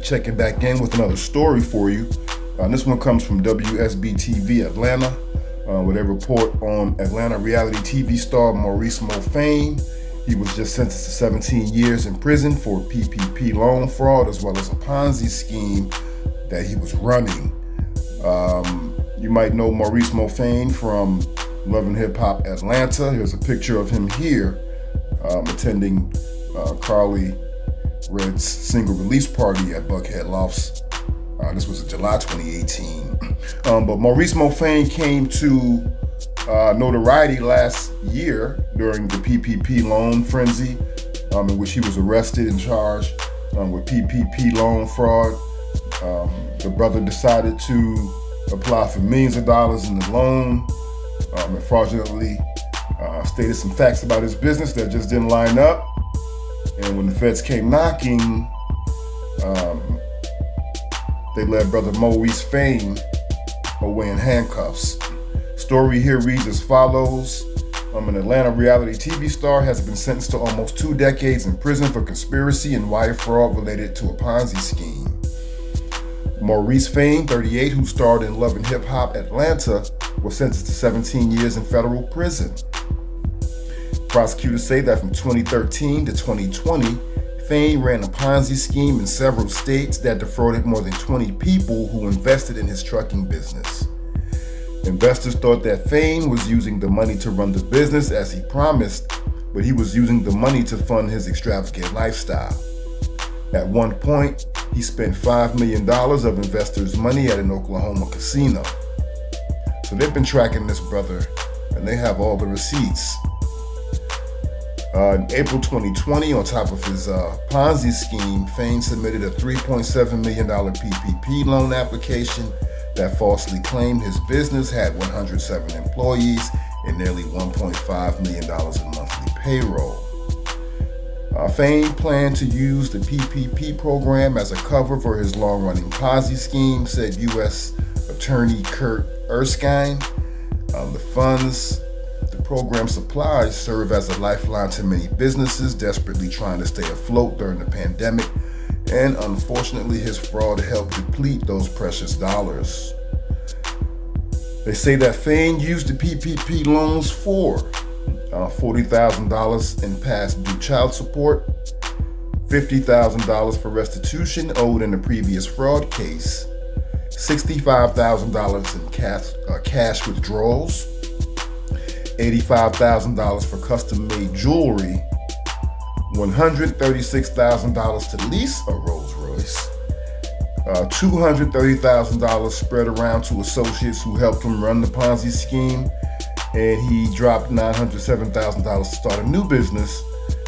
checking back in with another story for you. This one comes from WSB-TV Atlanta, where they report on Atlanta reality TV star Maurice Mofane. He was just sentenced to 17 years in prison for PPP loan fraud, as well as a Ponzi scheme that he was running. You might know Maurice Mofane from Love and Hip Hop Atlanta. Here's a picture of him here attending Carly Red's single release party at Buckhead Lofts. This was in July 2018. But Maurice Mofane came to notoriety last year during the PPP loan frenzy, in which he was arrested and charged with PPP loan fraud. The brother decided to apply for millions of dollars in the loan and fraudulently stated some facts about his business that just didn't line up. And when the feds came knocking, they led brother Maurice Mofane away in handcuffs. Story here reads as follows. An Atlanta reality TV star has been sentenced to almost 2 decades in prison for conspiracy and wire fraud related to a Ponzi scheme. Maurice Mofane, 38, who starred in Love and Hip Hop Atlanta, was sentenced to 17 years in federal prison. Prosecutors say that from 2013 to 2020, Mofane ran a Ponzi scheme in several states that defrauded more than 20 people who invested in his trucking business. Investors thought that Mofane was using the money to run the business as he promised, but he was using the money to fund his extravagant lifestyle. At one point, he spent $5 million of investors' money at an Oklahoma casino. So they've been tracking this brother, and they have all the receipts. In April 2020, on top of his Ponzi scheme, Mofane submitted a $3.7 million PPP loan application that falsely claimed his business had 107 employees and nearly $1.5 million in monthly payroll. Mofane planned to use the PPP program as a cover for his long-running Ponzi scheme, said U.S. Attorney Kurt Erskine. The funds the program supplies serve as a lifeline to many businesses desperately trying to stay afloat during the pandemic, and unfortunately his fraud helped deplete those precious dollars. They say that Mofane used the PPP loans for $40,000 in past due child support, $50,000 for restitution owed in the previous fraud case, $65,000 in cash withdrawals, $85,000 for custom-made jewelry, $136,000 to lease a Rolls Royce, $230,000 spread around to associates who helped him run the Ponzi scheme, and he dropped $907,000 to start a new business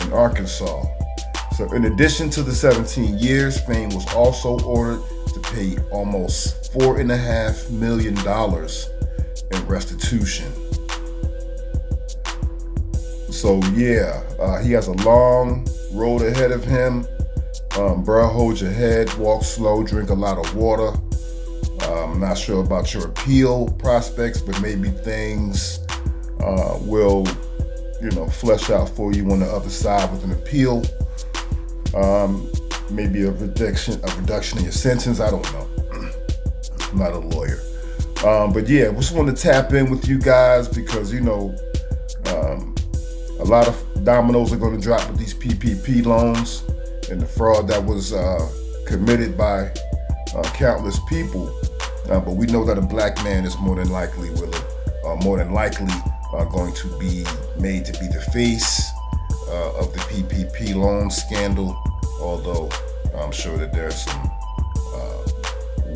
in Arkansas. So in addition to the 17 years, Mofane was also ordered to pay almost $4.5 million in restitution. So yeah, he has a long road ahead of him. Bruh, hold your head, walk slow, drink a lot of water. I'm not sure about your appeal prospects, but maybe things will, flesh out for you on the other side with an appeal. Maybe a reduction in your sentence. I don't know. I'm not a lawyer. But yeah, just want to tap in with you guys because, a lot of dominoes are going to drop with these PPP loans and the fraud that was committed by countless people. But we know that a black man is more than likely going to be made to be the face of the PPP loan scandal, although I'm sure that there's some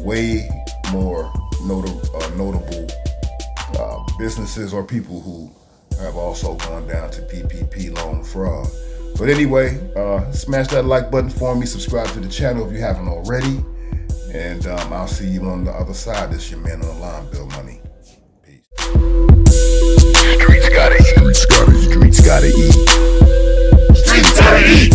way more notable businesses or people who have also gone down to PPP loan fraud. But anyway, smash that like button for me, subscribe to the channel if you haven't already, and I'll see you on the other side. This your man on the line, Bill Money. Peace. Streets gotta eat. Streets gotta eat. Streets gotta eat.